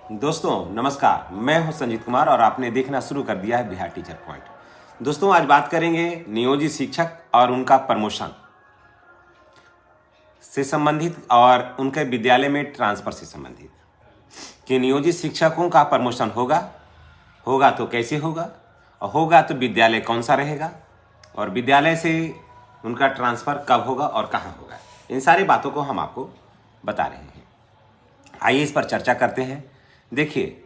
दोस्तों नमस्कार, मैं हूं संजीत कुमार और आपने देखना शुरू कर दिया है बिहार टीचर पॉइंट। दोस्तों आज बात करेंगे नियोजित शिक्षक और उनका प्रमोशन से संबंधित और उनके विद्यालय में ट्रांसफर से संबंधित कि नियोजित शिक्षकों का प्रमोशन होगा तो कैसे होगा, और होगा तो विद्यालय कौन सा रहेगा, और विद्यालय से उनका ट्रांसफ़र कब होगा और कहाँ होगा। इन सारी बातों को हम आपको बता रहे हैं। आइए इस पर चर्चा करते हैं। देखिए,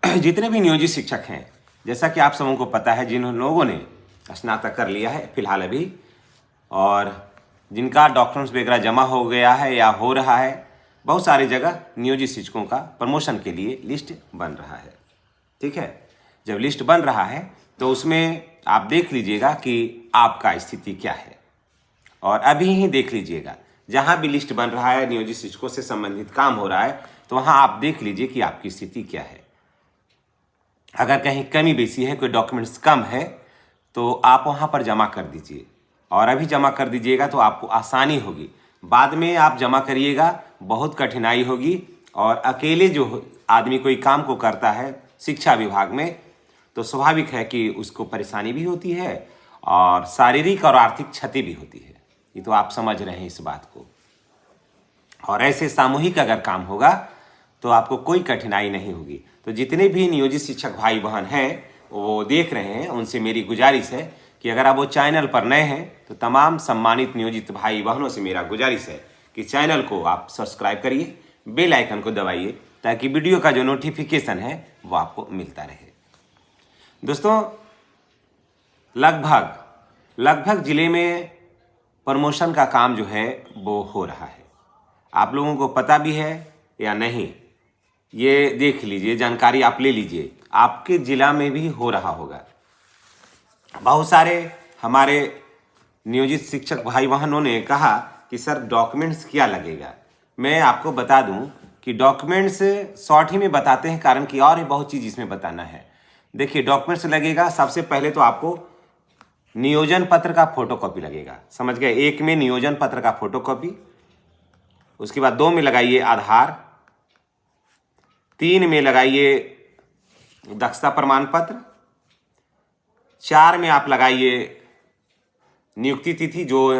जितने भी नियोजित शिक्षक हैं, जैसा कि आप सबों को पता है, जिन लोगों ने स्नातक कर लिया है फिलहाल अभी, और जिनका डॉक्यूमेंट्स वगैरह जमा हो गया है या हो रहा है, बहुत सारी जगह नियोजित शिक्षकों का प्रमोशन के लिए लिस्ट बन रहा है। ठीक है, जब लिस्ट बन रहा है तो उसमें आप देख लीजिएगा कि आपका स्थिति क्या है, और अभी ही देख लीजिएगा जहाँ भी लिस्ट बन रहा है, नियोजित शिक्षकों से संबंधित काम हो रहा है, तो वहाँ आप देख लीजिए कि आपकी स्थिति क्या है। अगर कहीं कमी बेसी है, कोई डॉक्यूमेंट्स कम है, तो आप वहाँ पर जमा कर दीजिए, और अभी जमा कर दीजिएगा तो आपको आसानी होगी। बाद में आप जमा करिएगा, बहुत कठिनाई होगी, और अकेले जो आदमी कोई काम को करता है शिक्षा विभाग में, तो स्वाभाविक है कि उसको परेशानी भी होती है और शारीरिक और आर्थिक क्षति भी होती है। ये तो आप समझ रहे हैं इस बात को। और ऐसे सामूहिक अगर काम होगा तो आपको कोई कठिनाई नहीं होगी। तो जितने भी नियोजित शिक्षक भाई बहन हैं वो देख रहे हैं, उनसे मेरी गुजारिश है कि अगर आप वो चैनल पर नए हैं तो तमाम सम्मानित नियोजित भाई बहनों से मेरा गुजारिश है कि चैनल को आप सब्सक्राइब करिए, बेल आइकन को दबाइए, ताकि वीडियो का जो नोटिफिकेशन है वो आपको मिलता रहे। दोस्तों, लगभग ज़िले में प्रमोशन का काम जो है वो हो रहा है। आप लोगों को पता भी है या नहीं, ये देख लीजिए, जानकारी आप ले लीजिए, आपके ज़िला में भी हो रहा होगा। बहुत सारे हमारे नियोजित शिक्षक भाई बहनों ने कहा कि सर डॉक्यूमेंट्स क्या लगेगा। मैं आपको बता दूं कि डॉक्यूमेंट्स शॉर्ट ही में बताते हैं, कारण कि और भी बहुत चीज़ इसमें बताना है। देखिए, डॉक्यूमेंट्स लगेगा, सबसे पहले तो आपको नियोजन पत्र का फोटोकॉपी लगेगा, समझ गए। एक में नियोजन पत्र का फोटोकॉपी, उसके बाद 2 में लगाइए आधार, 3 में लगाइए दक्षता प्रमाण पत्र, 4 में आप लगाइए नियुक्ति तिथि, जो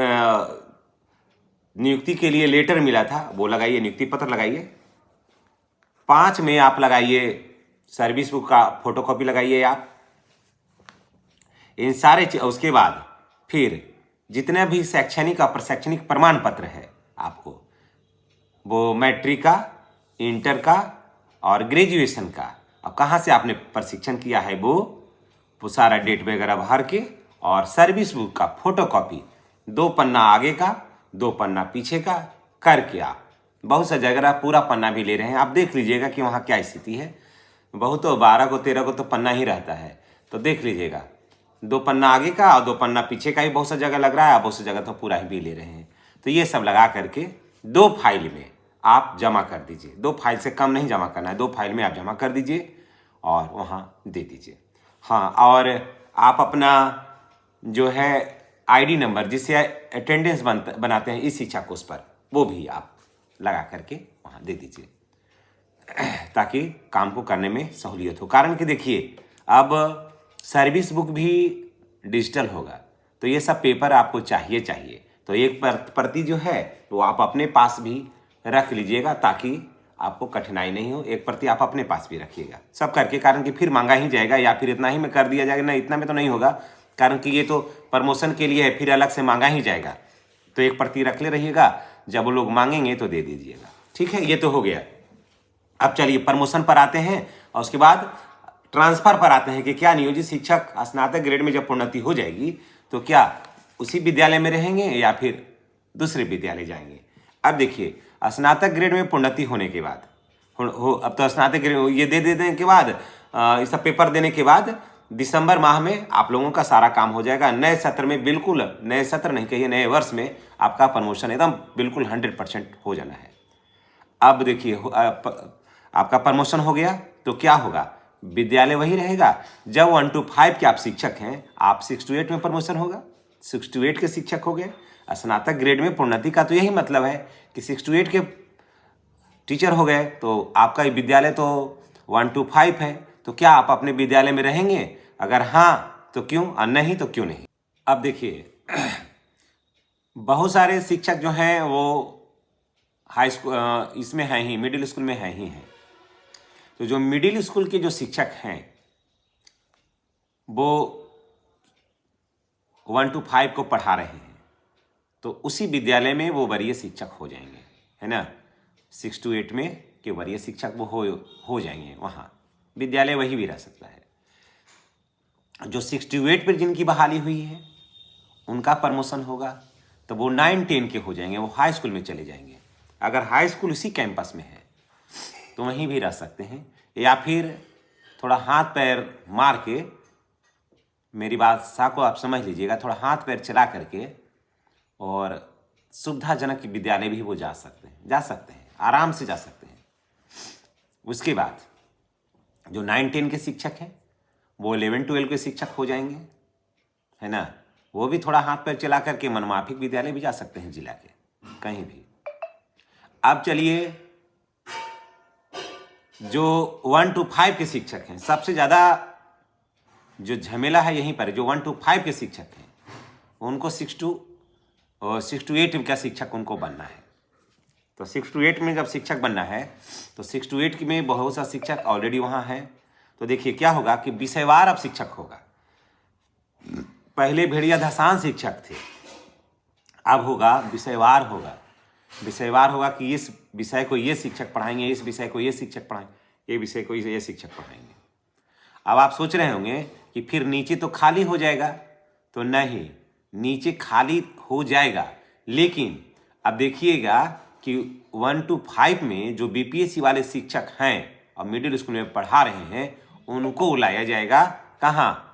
नियुक्ति के लिए लेटर मिला था वो लगाइए, नियुक्ति पत्र लगाइए। 5 में आप लगाइए सर्विस बुक का फोटोकॉपी लगाइए आप। इन सारे उसके बाद फिर जितने भी शैक्षणिक और प्रशैक्षणिक प्रमाण पत्र है आपको, वो मैट्रिक का, इंटर का और ग्रेजुएशन का, और कहाँ से आपने प्रशिक्षण किया है वो सारा डेट वगैरह भर के, और सर्विस बुक का फोटोकॉपी 2 पन्ना आगे का, 2 पन्ना पीछे का करके आप, बहुत सा जगह पूरा पन्ना भी ले रहे हैं, आप देख लीजिएगा कि वहाँ क्या स्थिति है। बहुत तो 12 को 13 को तो पन्ना ही रहता है, तो देख लीजिएगा 2 पन्ना आगे का और 2 पन्ना पीछे का ही बहुत सा जगह लग रहा है, बहुत सी जगह तो पूरा ही भी ले रहे हैं। तो ये सब लगा करके 2 फाइल में आप जमा कर दीजिए। 2 फाइल से कम नहीं जमा करना है, 2 फाइल में आप जमा कर दीजिए और वहाँ दे दीजिए। हाँ, और आप अपना जो है आईडी नंबर, जिससे अटेंडेंस बनाते हैं इस शिक्षा कोर्स पर, वो भी आप लगा करके वहाँ दे दीजिए, ताकि काम को करने में सहूलियत हो। कारण कि देखिए, अब सर्विस बुक भी डिजिटल होगा, तो ये सब पेपर आपको चाहिए। तो एक प्रति जो है वो आप अपने पास भी रख लीजिएगा, ताकि आपको कठिनाई नहीं हो। एक प्रति आप अपने पास भी रखिएगा सब करके, कारण कि फिर मांगा ही जाएगा, या फिर इतना ही में कर दिया जाएगा, ना इतना में तो नहीं होगा, कारण कि ये तो प्रमोशन के लिए है, फिर अलग से मांगा ही जाएगा। तो एक प्रति रख ले रहिएगा, जब वो लोग मांगेंगे तो दे दीजिएगा। ठीक है, ये तो हो गया। अब चलिए प्रमोशन पर आते हैं, और उसके बाद ट्रांसफ़र पर आते हैं कि क्या नियोजित शिक्षक स्नातक ग्रेड में जब प्रोन्नति हो जाएगी तो क्या उसी विद्यालय में रहेंगे या फिर दूसरे विद्यालय जाएंगे। अब देखिए, स्नातक ग्रेड में प्रोन्नति होने के बाद अब तो स्नातक ग्रेड ये दे देने के बाद, इस सब पेपर देने के बाद दिसंबर माह में आप लोगों का सारा काम हो जाएगा। नए सत्र में, बिल्कुल नए सत्र नहीं कहिए, नए वर्ष में आपका प्रमोशन एकदम बिल्कुल 100% हो जाना है। अब देखिए, आपका प्रमोशन हो गया तो क्या होगा, विद्यालय वही रहेगा। जब 1 to 5 के आप शिक्षक हैं, आप 6 to 8 में प्रमोशन होगा, 6 to 8 के शिक्षक हो गए। स्नातक ग्रेड में प्रोन्नति का तो यही मतलब है कि 6 to 8 के टीचर हो गए तो आपका विद्यालय तो 1 to 5 है, तो क्या आप अपने विद्यालय में रहेंगे? अगर हाँ तो क्यों, और नहीं तो क्यों नहीं? अब देखिए बहुत सारे शिक्षक जो हैं वो हाई स्कूल इसमें हैं ही, मिडिल स्कूल में हैं ही हैं। तो जो मिडिल स्कूल के जो शिक्षक हैं वो 1 to 5 को पढ़ा रहे हैं, तो उसी विद्यालय में वो वरीय शिक्षक हो जाएंगे, है ना। 6 to 8 में के वरीय शिक्षक वो हो जाएंगे, वहाँ विद्यालय वही भी रह सकता है। जो 6 to 8 पर जिनकी बहाली हुई है उनका प्रमोशन होगा तो वो 9-10 के हो जाएंगे, वो हाई स्कूल में चले जाएंगे। अगर हाई स्कूल उसी कैंपस में है तो वहीं भी रह सकते हैं, या फिर थोड़ा हाथ पैर मार के, मेरी बात सा को आप समझ लीजिएगा, थोड़ा हाथ पैर चला करके और सुविधाजनक विद्यालय भी वो जा सकते हैं, आराम से जा सकते हैं। उसके बाद जो 9-10 के शिक्षक हैं वो 11-12 के शिक्षक हो जाएंगे, है ना। वो भी थोड़ा हाथ पैर चला करके मनमाफिक विद्यालय भी जा सकते हैं जिला के कहीं भी। अब चलिए जो 1 to 5 के शिक्षक हैं, सबसे ज़्यादा जो झमेला है यहीं पर। जो 1 to 5 के शिक्षक हैं उनको 6 to 8 का शिक्षक उनको बनना है। तो 6 to 8 में जब शिक्षक बनना है तो 6 to 8 में बहुत सा शिक्षक ऑलरेडी वहाँ है। तो देखिए क्या होगा कि विषयवार अब शिक्षक होगा। पहले भेड़िया धसान शिक्षक थे, अब होगा विषयवार होगा। विषयवार होगा कि इस विषय को ये शिक्षक पढ़ाएंगे, इस विषय को ये शिक्षक पढ़ाएंगे, ये विषय को ये शिक्षक पढ़ाएंगे। अब आप सोच रहे होंगे कि फिर नीचे तो खाली हो जाएगा, तो नहीं, नीचे खाली हो जाएगा, लेकिन अब देखिएगा कि 1 to 5 में जो बीपीएससी वाले शिक्षक हैं और मिडिल स्कूल में पढ़ा रहे हैं उनको लाया जाएगा कहाँ।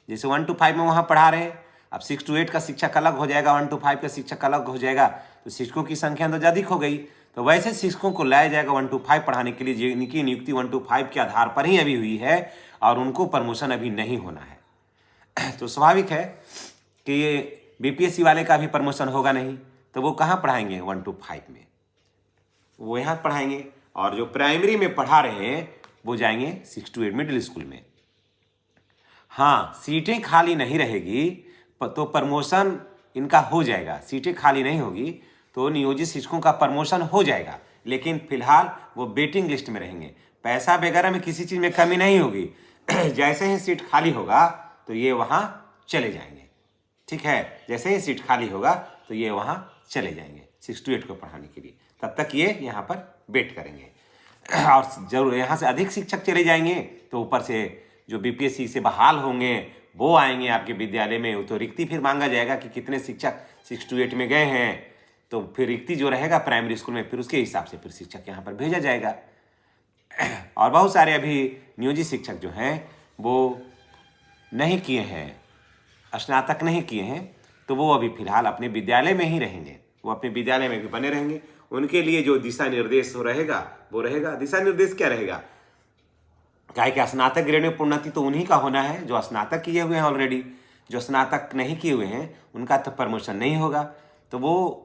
जैसे 1 to 5 में वहाँ पढ़ा रहे हैं, अब 6 to 8 का शिक्षक अलग हो जाएगा, 1 to 5 का शिक्षक अलग हो जाएगा, तो शिक्षकों की संख्या तो अधिक हो गई। तो वैसे शिक्षकों को लाया जाएगा 1 to 5 पढ़ाने के लिए, जिनकी नियुक्ति 1 to 5 के आधार पर ही अभी हुई है और उनको प्रमोशन अभी नहीं होना है। तो स्वाभाविक है कि ये बीपीएससी वाले का भी प्रमोशन होगा नहीं, तो वो कहाँ पढ़ाएंगे 1 to 5 में, वो यहाँ पढ़ाएंगे। और जो प्राइमरी में पढ़ा रहे हैं वो जाएंगे 6 to 8 मिडिल स्कूल में। हाँ, सीटें खाली नहीं रहेगी तो प्रमोशन इनका हो जाएगा। सीटें खाली नहीं होगी तो नियोजित शिक्षकों का प्रमोशन हो जाएगा, लेकिन फिलहाल वो वेटिंग लिस्ट में रहेंगे। पैसा वगैरह में किसी चीज़ में कमी नहीं होगी। जैसे ही सीट खाली होगा तो ये वहाँ चले जाएंगे, ठीक है। जैसे ही सीट खाली होगा तो ये वहाँ चले जाएंगे 6 to 8 को पढ़ाने के लिए, तब तक ये यहाँ पर वेट करेंगे। और जरूर यहाँ से अधिक शिक्षक चले जाएंगे तो ऊपर से जो बीपीएससी से बहाल होंगे वो आएंगे आपके विद्यालय में, तो रिक्ति फिर मांगा जाएगा कि कितने शिक्षक 6 to 8 में गए हैं, तो फिर रिक्ति जो रहेगा प्राइमरी स्कूल में फिर उसके हिसाब से फिर शिक्षक यहाँ पर भेजा जाएगा। और बहुत सारे अभी नियोजित शिक्षक जो हैं वो नहीं किए हैं, स्नातक नहीं किए हैं, तो वो अभी फिलहाल अपने विद्यालय में ही रहेंगे, वो अपने विद्यालय में भी बने रहेंगे। उनके लिए जो दिशा निर्देश रहेगा वो रहेगा। दिशा निर्देश क्या रहेगा, काहे कि स्नातक ग्रेड में प्रोन्नति तो उन्हीं का होना है जो स्नातक किए हुए हैं ऑलरेडी। जो स्नातक नहीं किए हुए हैं उनका तो प्रमोशन नहीं होगा, तो वो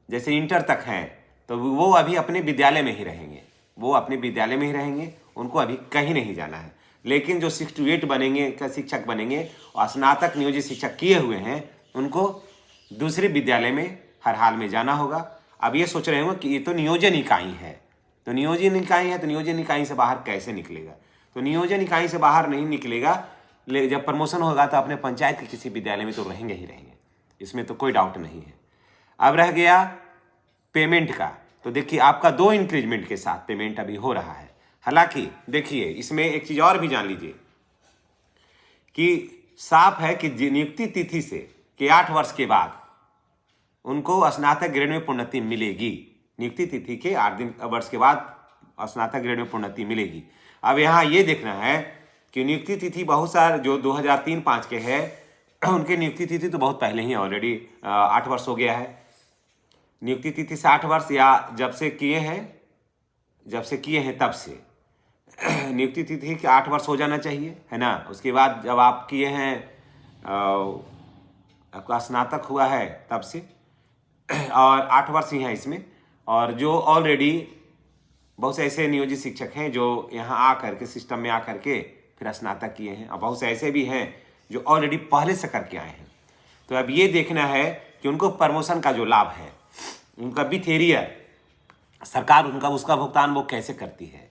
जैसे इंटर तक हैं तो वो अभी अपने विद्यालय में ही रहेंगे, वो अपने विद्यालय में ही रहेंगे, उनको अभी कहीं नहीं जाना है। लेकिन जो 6 to 8 बनेंगे का शिक्षक बनेंगे और स्नातक नियोजित शिक्षक किए हुए हैं उनको दूसरे विद्यालय में हर हाल में जाना होगा। अब ये सोच रहे होंगे कि ये तो नियोजन इकाई है, तो नियोजन इकाई है तो नियोजन इकाई से बाहर कैसे निकलेगा। तो नियोजन इकाई से बाहर नहीं निकलेगा, जब प्रमोशन होगा तो अपने पंचायत के किसी विद्यालय में तो रहेंगे ही रहेंगे, इसमें तो कोई डाउट नहीं है। अब रह गया पेमेंट का, तो देखिए आपका 2 इंक्रीजमेंट के साथ पेमेंट अभी हो रहा है। हालांकि देखिए इसमें एक चीज़ और भी जान लीजिए कि साफ है कि नियुक्ति तिथि से कि 8 वर्ष के बाद उनको स्नातक ग्रेड में प्रोन्नति मिलेगी। नियुक्ति तिथि के 8 वर्ष के बाद स्नातक ग्रेड में प्रोन्नति मिलेगी। अब यहाँ ये देखना है कि नियुक्ति तिथि बहुत सारे जो 2003-5 के हैं उनकी नियुक्ति तिथि तो बहुत पहले ही ऑलरेडी 8 वर्ष हो गया है। नियुक्ति तिथि से 8 वर्ष या जब से किए हैं तब से नियुक्ति तिथि के 8 वर्ष हो जाना चाहिए, है ना। उसके बाद जब आप किए हैं आपका स्नातक हुआ है तब से और 8 वर्ष ही है इसमें। और जो ऑलरेडी बहुत से ऐसे नियोजित शिक्षक हैं जो यहाँ आ करके सिस्टम में आ करके फिर स्नातक किए हैं, और बहुत से ऐसे भी हैं जो ऑलरेडी पहले से करके आए हैं। तो अब ये देखना है कि उनको प्रमोशन का जो लाभ है, उनका बिथेरियर सरकार उनका उसका भुगतान वो कैसे करती है,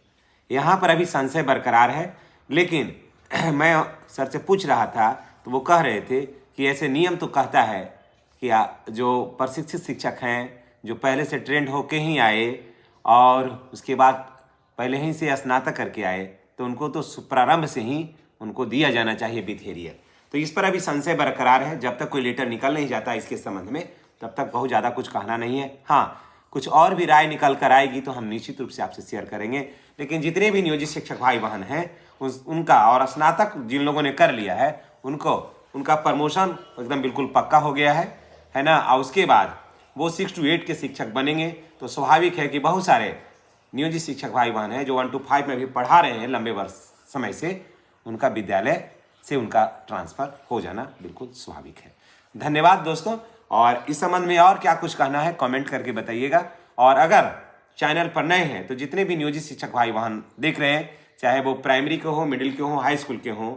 यहाँ पर अभी संशय बरकरार है। लेकिन मैं सर से पूछ रहा था तो वो कह रहे थे कि ऐसे नियम तो कहता है कि जो प्रशिक्षित शिक्षक हैं, जो पहले से ट्रेंड होके ही आए और उसके बाद पहले ही से स्नातक करके आए, तो उनको तो प्रारंभ से ही उनको दिया जाना चाहिए बिथेरियर। तो इस पर अभी संशय बरकरार है। जब तक कोई लेटर निकल नहीं जाता इसके संबंध में, तब तक बहुत ज़्यादा कुछ कहना नहीं है। हाँ, कुछ और भी राय निकल कर आएगी तो हम निश्चित रूप से आपसे शेयर करेंगे। लेकिन जितने भी नियोजित शिक्षक भाई बहन हैं उनका, और स्नातक जिन लोगों ने कर लिया है उनको, उनका प्रमोशन एकदम बिल्कुल पक्का हो गया है ना। और उसके बाद वो 6 to 8 के शिक्षक बनेंगे। तो स्वाभाविक है कि बहुत सारे नियोजित शिक्षक भाई बहन हैं जो 1 to 5 में भी पढ़ा रहे हैं लंबे वर्ष समय से, उनका विद्यालय से उनका ट्रांसफ़र हो जाना बिल्कुल स्वाभाविक है। धन्यवाद दोस्तों। और इस संबंध में और क्या कुछ कहना है कमेंट करके बताइएगा। और अगर चैनल पर नए हैं तो जितने भी नियोजित शिक्षक भाई बहन देख रहे हैं, चाहे वो प्राइमरी के हो, मिडिल के हो, हाई स्कूल के हो,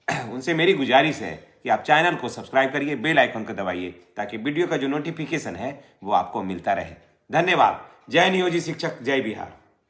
उनसे मेरी गुजारिश है कि आप चैनल को सब्सक्राइब करिए, बेल आइकन को दबाइए, ताकि वीडियो का जो नोटिफिकेशन है वो आपको मिलता रहे। धन्यवाद। जय नियोजित शिक्षक, जय बिहार।